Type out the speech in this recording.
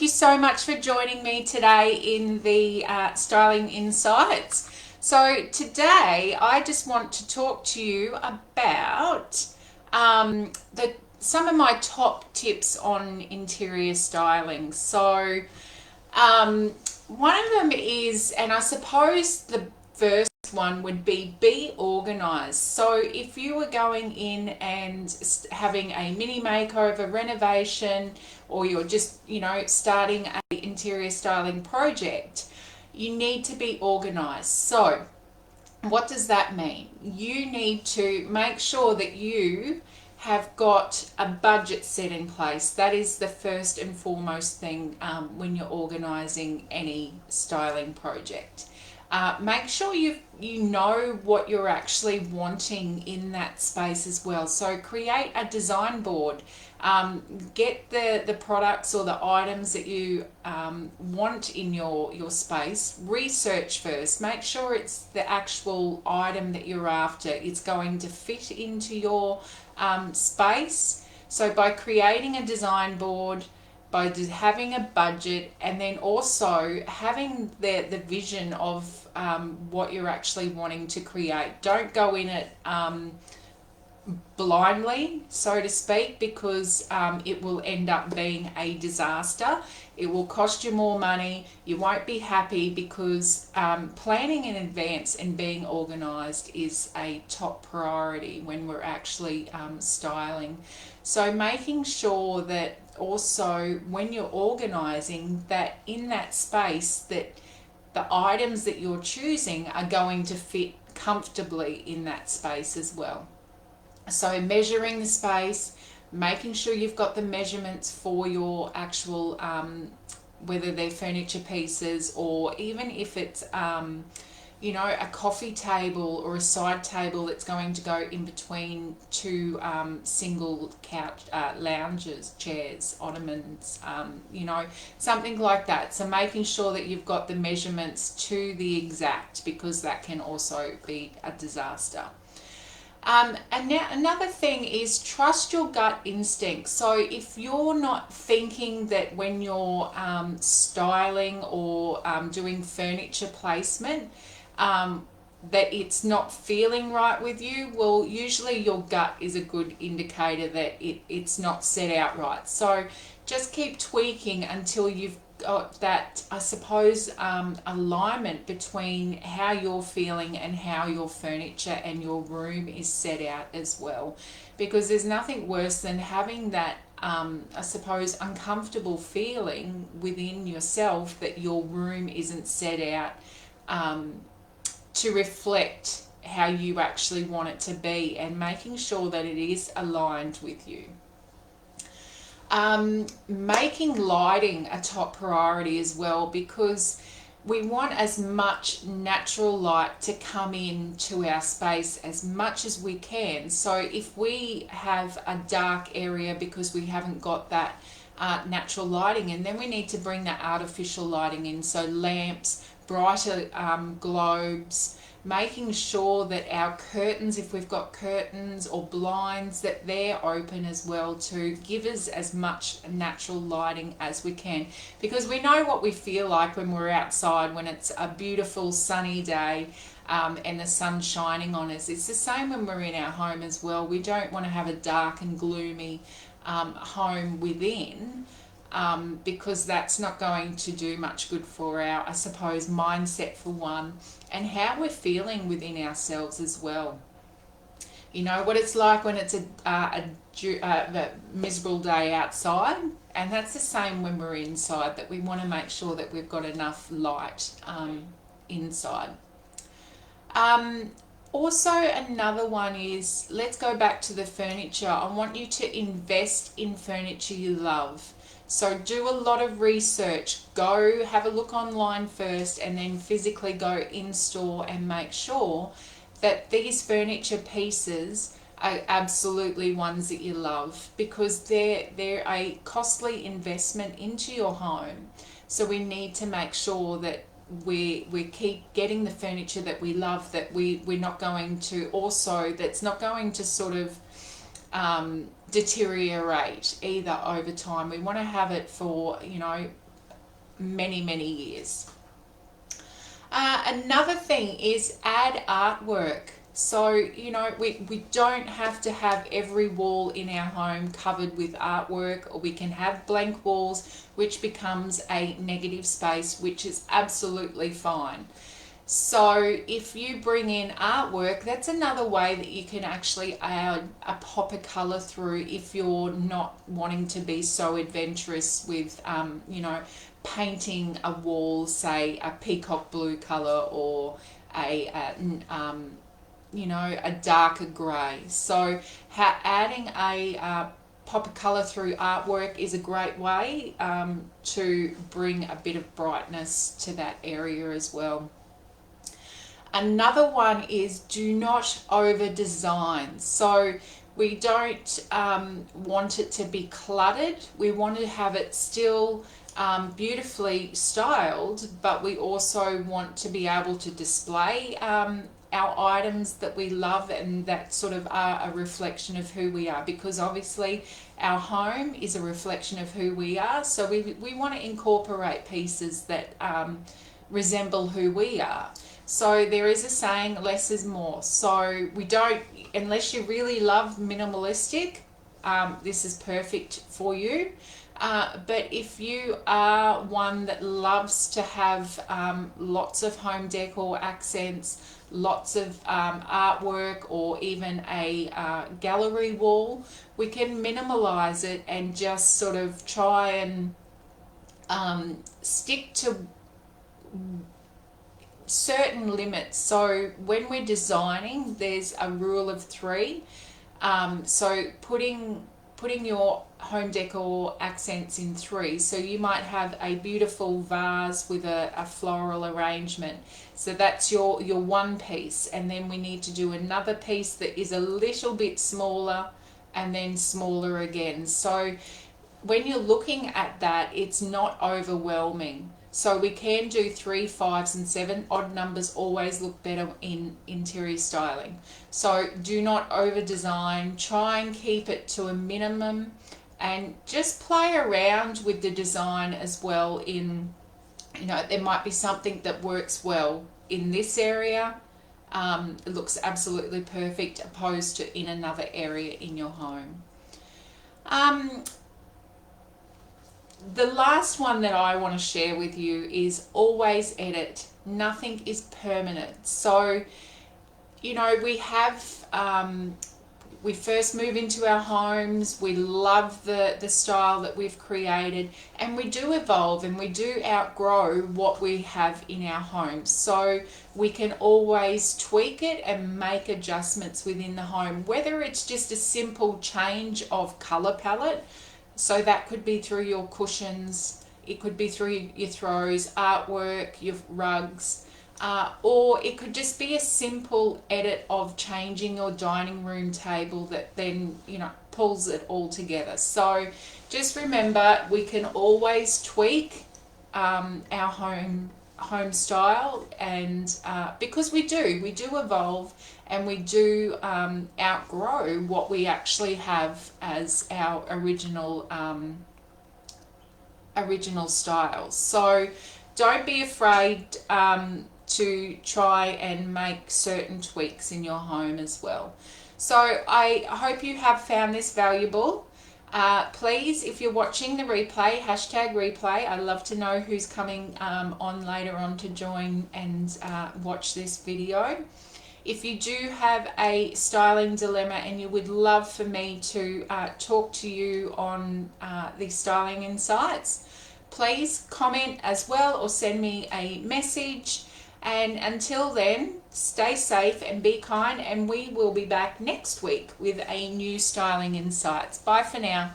you so much for joining me today in the Styling Insights. So today I just want to talk to you about some of my top tips on interior styling. Um, One of them is, and I suppose the first one would be organized. So if you were going in and having a mini makeover renovation, or you're just starting a interior styling project, you need to be organized. So what does that mean? You need to make sure that you have got a budget set in place. That is the first and foremost thing when you're organizing any styling project. Make sure you know what you're actually wanting in that space as well. So create a design board. Get the products or the items that you want in your space. Research first. Make sure it's the actual item that you're after. It's going to fit into your space. So by creating a design board, by just having a budget, and then also having the vision of what you're actually wanting to create. Don't go in it blindly, so to speak, because it will end up being a disaster. It will cost you more money. You won't be happy, because planning in advance and being organized is a top priority when we're actually styling. So making sure that also when you're organizing, that in that space, that the items that you're choosing are going to fit comfortably in that space as well. So measuring the space, making sure you've got the measurements for your actual whether they're furniture pieces, or even if it's a coffee table or a side table that's going to go in between two single couch lounges, chairs, ottomans, something like that. So making sure that you've got the measurements to the exact, because that can also be a disaster. And now another thing is, trust your gut instinct. So if you're not thinking that when you're styling or doing furniture placement, that it's not feeling right with you, well, usually your gut is a good indicator that it's not set out right. So just keep tweaking until you've got that, I suppose, alignment between how you're feeling and how your furniture and your room is set out as well. Because there's nothing worse than having that I suppose uncomfortable feeling within yourself that your room isn't set out to reflect how you actually want it to be, and making sure that it is aligned with you. Making lighting a top priority as well, because we want as much natural light to come into our space as much as we can. So if we have a dark area because we haven't got that natural lighting, and then we need to bring that artificial lighting in, so lamps, brighter globes, making sure that our curtains, if we've got curtains or blinds, that they're open as well, to give us as much natural lighting as we can. Because we know what we feel like when we're outside, when it's a beautiful sunny day and the sun's shining on us. It's the same when we're in our home as well. We don't want to have a dark and gloomy home within, because that's not going to do much good for our, I suppose, mindset for one, and how we're feeling within ourselves as well. You know what it's like when it's a miserable day outside, and that's the same when we're inside, that we want to make sure that we've got enough light inside. Also, another one is, let's go back to the furniture. I want you to invest in furniture you love. So do a lot of research. Go have a look online first, and then physically go in store and make sure that these furniture pieces are absolutely ones that you love, because they're a costly investment into your home. So we need to make sure that we keep getting the furniture that we love, that we're not going to also, that's not going to sort of deteriorate either over time. We want to have it for, many years. Another thing is add artwork. So, you know, we don't have to have every wall in our home covered with artwork, or we can have blank walls, which becomes a negative space, which is absolutely fine. So if you bring in artwork, that's another way that you can actually add a pop of colour through if you're not wanting to be so adventurous with, you know, painting a wall, say a peacock blue colour, or you know, a darker grey. So adding a pop of colour through artwork is a great way to bring a bit of brightness to that area as well. Another one is do not over design. So we don't want it to be cluttered. We want to have it still beautifully styled, but we also want to be able to display our items that we love and that sort of are a reflection of who we are, because obviously our home is a reflection of who we are. So we want to incorporate pieces that resemble who we are. So there is a saying, less is more. So we don't, unless you really love minimalistic, this is perfect for you. But if you are one that loves to have lots of home decor accents, lots of artwork, or even a gallery wall, we can minimalize it and just sort of try and stick to certain limits. So when we're designing, there's a rule of three. So putting your home decor accents in three. So you might have a beautiful vase with a floral arrangement. So that's your one piece, and then we need to do another piece that is a little bit smaller, and then smaller again. So when you're looking at that, it's not overwhelming. So we can do 3, 5s and 7. Odd numbers always look better in interior styling. So do not over design. Try and keep it to a minimum, and just play around with the design as well. In, you know, there might be something that works well in this area. It looks absolutely perfect opposed to in another area in your home. The last one that I want to share with you is always edit. Nothing is permanent. So, you know, we have, we first move into our homes, we love the style that we've created, and we do evolve and we do outgrow what we have in our homes. So we can always tweak it and make adjustments within the home, whether it's just a simple change of color palette. So that could be through your cushions, it could be through your throws, artwork, your rugs, or it could just be a simple edit of changing your dining room table that then, you know, pulls it all together. So just remember, we can always tweak our home style, and because we do evolve, and we do outgrow what we actually have as our original styles. So don't be afraid to try and make certain tweaks in your home as well. So I hope you have found this valuable. Please, if you're watching the replay, #replay, I'd love to know who's coming on later on to join and watch this video. If you do have a styling dilemma and you would love for me to talk to you on the styling insights, please comment as well or send me a message. And until then, stay safe and be kind, and we will be back next week with a new styling insights. Bye for now.